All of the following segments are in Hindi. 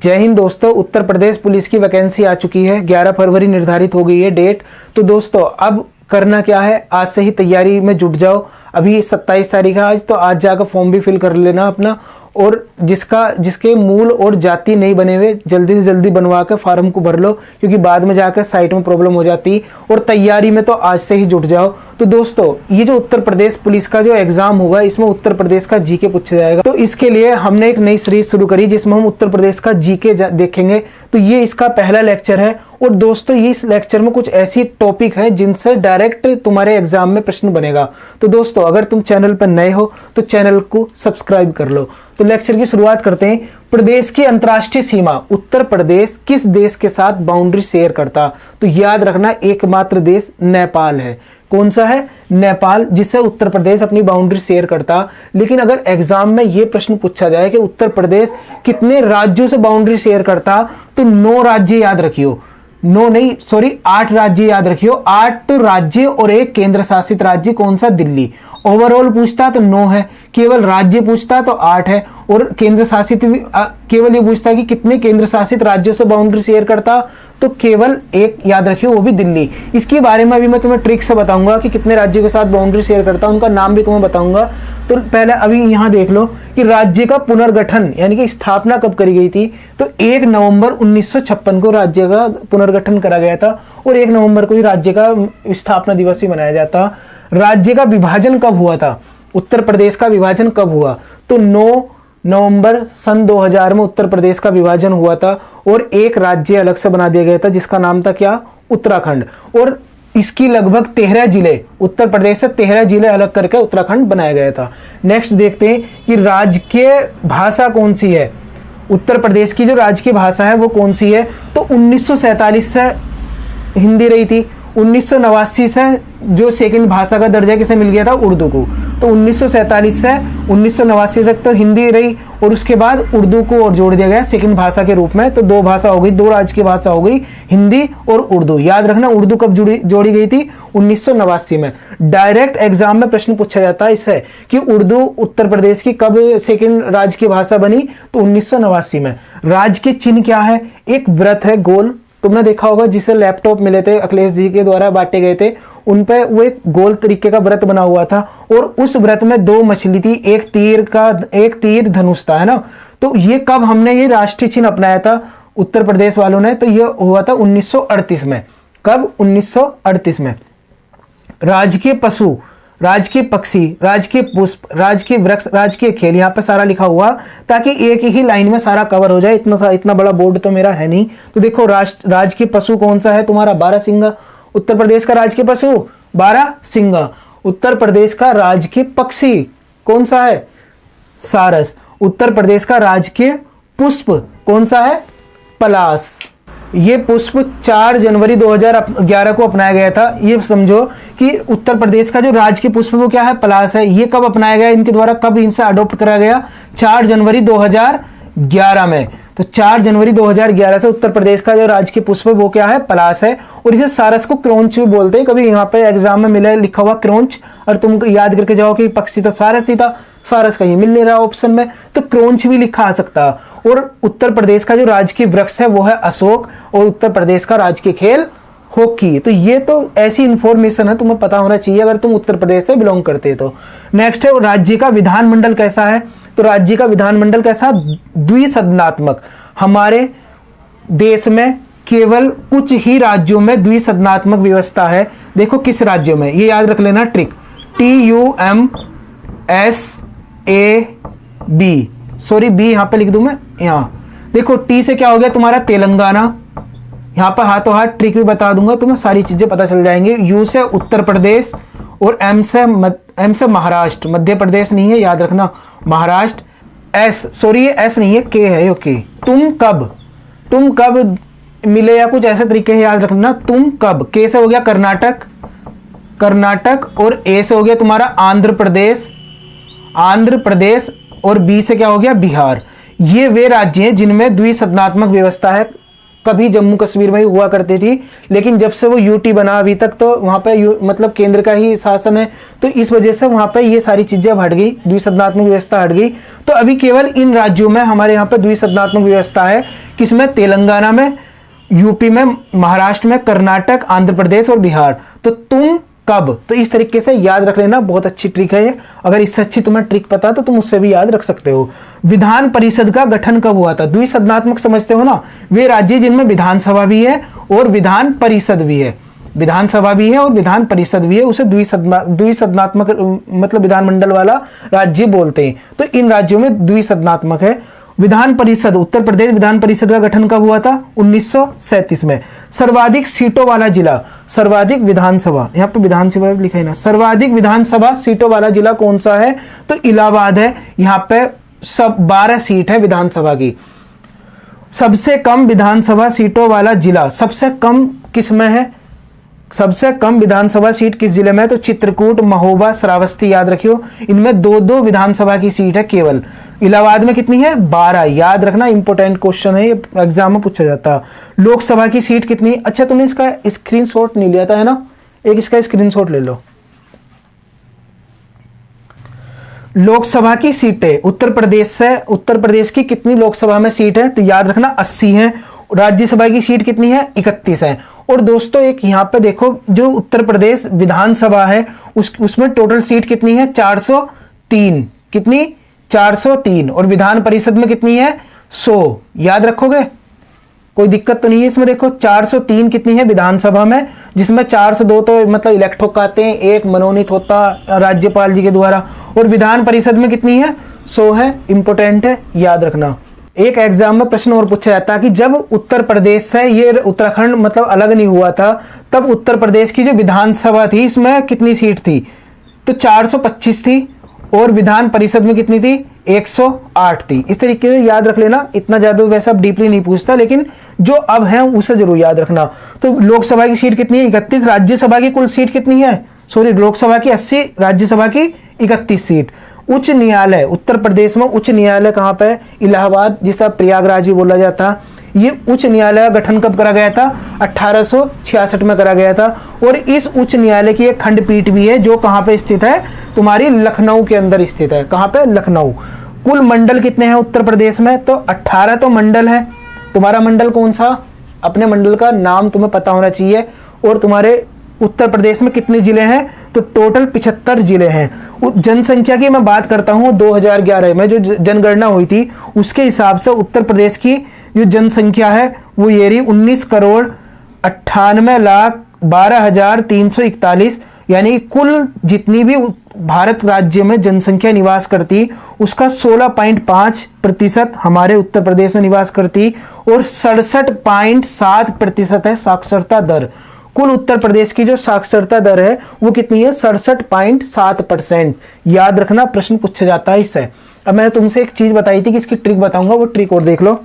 जय हिंद दोस्तों। उत्तर प्रदेश पुलिस की वैकेंसी आ चुकी है। 11 फरवरी निर्धारित हो गई है डेट। तो दोस्तों अब करना क्या है, आज से ही तैयारी में जुट जाओ। अभी 27 तारीख है आज, तो आज जाकर फॉर्म भी फिल कर लेना अपना। और जिसके मूल और जाति नहीं बने हुए जल्दी से जल्दी बनवा के फार्म को भर लो, क्योंकि बाद में जाकर साइट में प्रॉब्लम हो जाती। और तैयारी में तो आज से ही जुट जाओ। तो दोस्तों ये जो उत्तर प्रदेश पुलिस का जो एग्जाम होगा, इसमें उत्तर प्रदेश का जीके पूछा जाएगा। तो इसके लिए हमने एक नई सीरीज शुरू करी जिसमें हम उत्तर प्रदेश का जीके देखेंगे। तो ये इसका पहला लेक्चर है। और दोस्तों ये इस लेक्चर में कुछ ऐसी टॉपिक है जिनसे डायरेक्ट तुम्हारे एग्जाम में प्रश्न बनेगा। तो दोस्तों अगर तुम चैनल पर नए हो तो चैनल को सब्सक्राइब कर लो। तो लेक्चर की शुरुआत करते हैं। प्रदेश की अंतर्राष्ट्रीय सीमा, उत्तर प्रदेश किस देश के साथ बाउंड्री शेयर करता? तो याद रखना एकमात्र देश नेपाल है। कौन सा है? नेपाल, जिससे उत्तर प्रदेश अपनी बाउंड्री शेयर करता। लेकिन अगर एग्जाम में यह प्रश्न पूछा जाए कि उत्तर प्रदेश कितने राज्यों से बाउंड्री शेयर करता, तो 9 राज्य याद रखियो। 9 नहीं, सॉरी 8 राज्य याद रखियो। 8 तो राज्य और एक केंद्र शासित राज्य। कौन सा? दिल्ली। ओवरऑल पूछता तो 9 है, केवल राज्य पूछता तो 8 है, और केंद्र शासित केवल ये पूछता है कि कितने केंद्र शासित राज्यों से बाउंड्री शेयर करता, तो केवल एक याद रखियो, वो भी दिल्ली। इसके बारे में अभी मैं तुम्हें ट्रिक से बताऊंगा कि कितने राज्यों के साथ बाउंड्री शेयर करता, उनका नाम भी तुम्हें बताऊंगा। तो पहले अभी यहां देख लो कि राज्य का पुनर्गठन यानी कि स्थापना कब करी गई थी। तो 1 नवंबर 1956 को राज्य का पुनर्गठन करा गया था, और 1 नवंबर को ही राज्य का स्थापना दिवस ही मनाया जाता। राज्य का विभाजन कब हुआ था? उत्तर प्रदेश का विभाजन कब हुआ? तो 9 नवंबर सन 2000 में उत्तर प्रदेश का विभाजन हुआ था, और एक राज्य अलग से बना दिया गया था जिसका नाम था क्या? उत्तराखंड। और इसकी लगभग 13 जिले, उत्तर प्रदेश से 13 जिले अलग करके उत्तराखंड बनाया गया था। नेक्स्ट देखते हैं कि राजकीय भाषा कौन सी है। उत्तर प्रदेश की जो राजकीय भाषा है वो कौन सी है? तो 1947 से हिंदी रही थी। 1989 से जो सेकंड भाषा का दर्जा किसे मिल गया था? उर्दू को। तो 1947 से 1989 तक तो हिंदी रही, और उसके बाद उर्दू को और जोड़ दिया गया सेकंड भाषा के रूप में। तो 2 भाषा हो गई, 2 राज्य की भाषा हो गई, हिंदी और उर्दू। याद रखना उर्दू कब जोड़ी गई थी? 1989 में। डायरेक्ट एग्जाम में प्रश्न पूछा जाता है इससे कि उर्दू उत्तर प्रदेश की कब सेकंड राज्य की भाषा बनी? तो 1989 में। राज्य के चिन्ह क्या है? एक व्रत है गोल, तुमने देखा होगा, जिसे लैपटॉप मिले थे अखिलेश जी के द्वारा बांटे गए थे, उन पे वो एक गोल तरीके का व्रत बना हुआ था, और उस व्रत में 2 मछली थी, एक तीर धनुष था, है ना। तो ये कब हमने ये राष्ट्रीय चिन्ह अपनाया था उत्तर प्रदेश वालों ने? तो ये हुआ था 1938 में। कब? 1938 में। राजकीय पशु, राजकीय पक्षी, राजकीय पुष्प, राजकीय वृक्ष, राजकीय खेल, यहाँ पे सारा लिखा हुआ, ताकि एक ही लाइन में सारा कवर हो जाए। इतना बड़ा बोर्ड तो मेरा है नहीं। तो देखो राजकीय पशु कौन सा है तुम्हारा? बारहसिंगा। उत्तर प्रदेश का राजकीय पशु बारहसिंगा। उत्तर प्रदेश का राजकीय पक्षी कौन सा है? सारस। उत्तर प्रदेश का राजकीय पुष्प कौन सा है? पलाश। ये पुष्प 4 जनवरी 2011 को अपनाया गया था। ये समझो कि उत्तर प्रदेश का जो राजकीय पुष्प वो क्या है? पलाश है। ये कब अपनाया गया इनके द्वारा? कब इनसे अडॉप्ट करा गया? 4 जनवरी 2011 में। तो 4 जनवरी 2011 से उत्तर प्रदेश का जो राजकीय पुष्प है वो क्या है? पलाश है। और इसे सारस को क्रोंच भी बोलते हैं। कभी यहाँ पे एग्जाम में मिला लिखा हुआ क्रोंच, और तुम याद करके जाओ कि पक्षी तो सारस ही था, सारस कहीं मिल नहीं रहा ऑप्शन में, तो क्रोंच भी लिखा आ सकता। और उत्तर प्रदेश का जो राजकीय वृक्ष है वो है अशोक, और उत्तर प्रदेश का राजकीय खेल हॉकी। तो ये तो ऐसी इंफॉर्मेशन है तुम्हें पता होना चाहिए अगर तुम उत्तर प्रदेश से बिलोंग करते हो तो। नेक्स्ट है राज्य का विधानमंडल कैसा है? तो राज्य का विधानमंडल कैसा? द्विसदनात्मक। हमारे देश में केवल कुछ ही राज्यों में द्विसदनात्मक व्यवस्था है। देखो किस राज्यों में, ये याद रख लेना ट्रिक। TUMSAB, सॉरी बी यहां पे लिख दूं मैं। यहां देखो टी से क्या हो गया तुम्हारा? तेलंगाना। यहां पर हाथों हाथ ट्रिक भी बता दूंगा, तुम्हें सारी चीजें पता चल जाएंगे। यू से उत्तर प्रदेश, और एम से महाराष्ट्र। मध्य प्रदेश नहीं है, याद रखना महाराष्ट्र। एस, सॉरी ये एस नहीं है, के है। ओके। तुम कब मिले, या कुछ ऐसे तरीके से याद रखना। तुम कब, के से हो गया कर्नाटक, और ए से हो गया तुम्हारा आंध्र प्रदेश, और बी से क्या हो गया? बिहार। ये वे राज्य हैं जिनमें द्विसदनात्मक व्यवस्था है। कभी जम्मू कश्मीर में ही हुआ करती थी, लेकिन जब से वो यूटी बना अभी तक तो वहाँ पे मतलब केंद्र का ही शासन है, तो इस वजह से वहाँ पे ये सारी चीजें हट गई, द्विसदनात्मक व्यवस्था हट गई। तो अभी केवल इन राज्यों में हमारे यहाँ पे द्विसदनात्मक व्यवस्था है। किसमें? तेलंगाना में, यूपी में, महाराष्ट्र में, कर्नाटक, आंध्र प्रदेश और बिहार। तो तुम कब, तो इस तरीके से याद रख लेना, बहुत अच्छी ट्रिक है ये। अगर इससे अच्छी तुम्हें ट्रिक पता तो तुम उससे भी याद रख सकते हो। विधान परिषद का गठन कब हुआ था? द्विसदनात्मक समझते हो ना, वे राज्य जिनमें विधानसभा भी है और विधान परिषद भी है, विधानसभा भी है और विधान परिषद भी है, उसे द्विसदनात्मक मतलब विधानमंडल वाला राज्य बोलते हैं। तो इन राज्यों में द्विसदनात्मक है। विधान परिषद, उत्तर प्रदेश विधान परिषद का गठन कब हुआ था? 1937 में। सर्वाधिक सीटों वाला जिला, सर्वाधिक विधानसभा, यहाँ पे विधानसभा लिखा है ना, सर्वाधिक विधानसभा सीटों वाला जिला कौन सा है? तो इलाहाबाद है। यहाँ पे सब 12 सीट है विधानसभा की। सबसे कम विधानसभा सीटों वाला जिला, सबसे कम किसमें है? सबसे कम विधानसभा सीट किस जिले में है? तो चित्रकूट, महोबा, श्रावस्ती, याद रखियो। इनमें 2-2 विधानसभा की सीट है केवल। इलाहाबाद में कितनी है? 12, याद रखना, इंपोर्टेंट क्वेश्चन है, ये एग्जाम में पूछा जाता है। लोकसभा की सीट कितनी? अच्छा तुमने इसका स्क्रीनशॉट नहीं लिया था है ना, एक इसका स्क्रीनशॉट ले लो। लोकसभा की सीटें उत्तर प्रदेश से, उत्तर प्रदेश की कितनी लोकसभा में सीट है? तो याद रखना 80 है। राज्यसभा की सीट कितनी है? 31 है। और दोस्तों एक यहाँ पे देखो, जो उत्तर प्रदेश विधानसभा है उसमें टोटल सीट कितनी है? 403। कितनी? 403। और विधान परिषद में कितनी है? 100। याद रखोगे, कोई दिक्कत तो नहीं है इसमें। देखो 403 कितनी है विधानसभा में, जिसमें 402 तो मतलब इलेक्ट होकर आते हैं, एक मनोनीत होता राज्यपाल जी के द्वारा। और विधान परिषद में कितनी है? 100 है। इंपोर्टेंट है, याद रखना। एक एग्जाम में प्रश्न और पूछा जाता है कि जब उत्तर प्रदेश से ये उत्तराखंड मतलब अलग नहीं हुआ था, तब उत्तर प्रदेश की जो विधानसभा थी इसमें कितनी सीट थी? तो 425 थी। और विधान परिषद में कितनी थी? 108 थी। इस तरीके से याद रख लेना, इतना ज्यादा वैसा डीपली नहीं पूछता, लेकिन जो अब है उसे जरूर याद रखना। तो लोकसभा की सीट कितनी है? 31। राज्यसभा की कुल सीट कितनी है? सॉरी, लोकसभा की 80, राज्यसभा की 31 सीट। उच्च न्यायालय उत्तर प्रदेश में, उच्च न्यायालय कहाँ पे है? इलाहाबाद, जिसे प्रयागराज भी बोला जाता है। ये उच्च न्यायालय का गठन कब करा गया था? 1866 में करा गया था। और इस उच्च न्यायालय की एक खंडपीठ भी है, जो कहाँ पे स्थित है? तुम्हारी लखनऊ के अंदर स्थित है। कहाँ पे? लखनऊ। कुल मंडल कितने हैं उत्तर प्रदेश में? तो 18 तो मंडल है। तुम्हारा मंडल कौन सा? अपने मंडल का नाम तुम्हें पता होना चाहिए। और तुम्हारे उत्तर प्रदेश में कितने जिले हैं? तो टोटल 75 जिले हैं। जनसंख्या की मैं बात करता हूँ, 2011 में जो जनगणना हुई थी उसके हिसाब से उत्तर प्रदेश की जो जनसंख्या है वो ये रही 19,98,12,341। यानी कुल जितनी भी भारत राज्य में जनसंख्या निवास करती उसका 16.5% हमारे उत्तर प्रदेश में निवास करती। और 67.7% है साक्षरता दर। कुल उत्तर प्रदेश की जो साक्षरता दर है वो कितनी है? 67.7%। याद रखना, प्रश्न पूछा जाता है इससे। अब मैंने तुमसे एक चीज बताई थी कि इसकी ट्रिक बताऊंगा, वो ट्रिक और देख लो।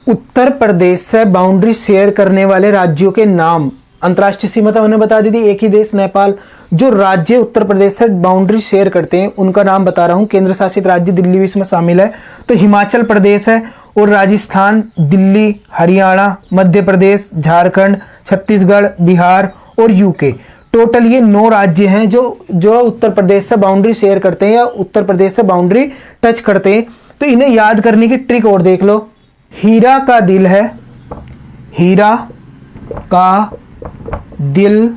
उत्तर प्रदेश से बाउंड्री शेयर करने वाले राज्यों के नाम, अंतर्राष्ट्रीय सीमा तो हमने बता दी थी, एक ही देश नेपाल। जो राज्य उत्तर प्रदेश से बाउंड्री शेयर करते हैं उनका नाम बता रहा हूं। केंद्र शासित राज्य दिल्ली भी इसमें शामिल है। तो हिमाचल प्रदेश है, और राजस्थान, दिल्ली, हरियाणा, मध्य प्रदेश, झारखंड, छत्तीसगढ़, बिहार और यूके। टोटल ये 9 राज्य हैं जो उत्तर प्रदेश से बाउंड्री शेयर करते हैं या उत्तर प्रदेश से बाउंड्री टच करते हैं। तो इन्हें याद करने की ट्रिक और देख लो। हीरा का दिल है, हीरा का दिल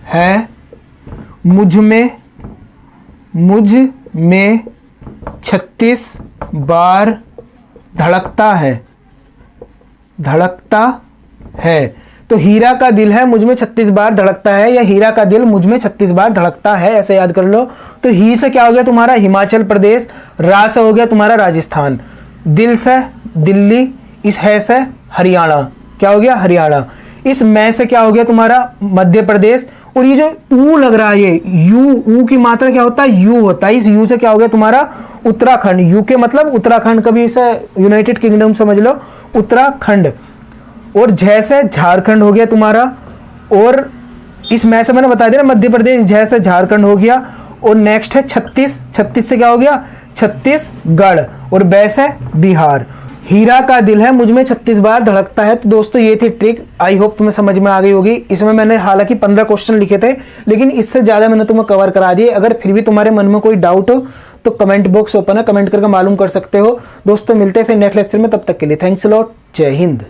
है मुझ में 36 बार धड़कता है। तो हीरा का दिल है मुझ में 36 बार धड़कता है, या हीरा का दिल मुझ में 36 बार धड़कता है, ऐसे याद कर लो। तो ही से क्या हो गया तुम्हारा? हिमाचल प्रदेश। रा से हो गया तुम्हारा राजस्थान। दिल से दिल्ली। इस है से हरियाणा। क्या हो गया? हरियाणा। इस मैं से क्या हो गया तुम्हारा? मध्य प्रदेश। और ये जो ऊ लग रहा है, ये ऊ की मात्रा क्या होता है? यू होता है। इस यू से क्या हो गया तुम्हारा? उत्तराखंड। यू के मतलब उत्तराखंड, कभी इसे यूनाइटेड किंगडम समझ लो, उत्तराखंड। और झ से झारखंड हो गया तुम्हारा। और इस मैं से मैंने बता दिया मध्य प्रदेश। झ से झारखंड हो गया। और नेक्स्ट है 36। 36 से क्या हो गया? छत्तीसगढ़। और बै से बिहार। हीरा का दिल है मुझ में 36 बार धड़कता है। तो दोस्तों ये थी ट्रिक, आई होप तुम्हें समझ में आ गई होगी। इसमें मैंने हालांकि 15 क्वेश्चन लिखे थे, लेकिन इससे ज़्यादा मैंने तुम्हें कवर करा दिए। अगर फिर भी तुम्हारे मन में कोई डाउट हो तो कमेंट बॉक्स ओपन है, कमेंट करके मालूम कर सकते हो। दोस्तों मिलते हैं फिर नेक्स्ट लेक्चर में, तब तक के लिए थैंक्स अ लॉट, जय हिंद।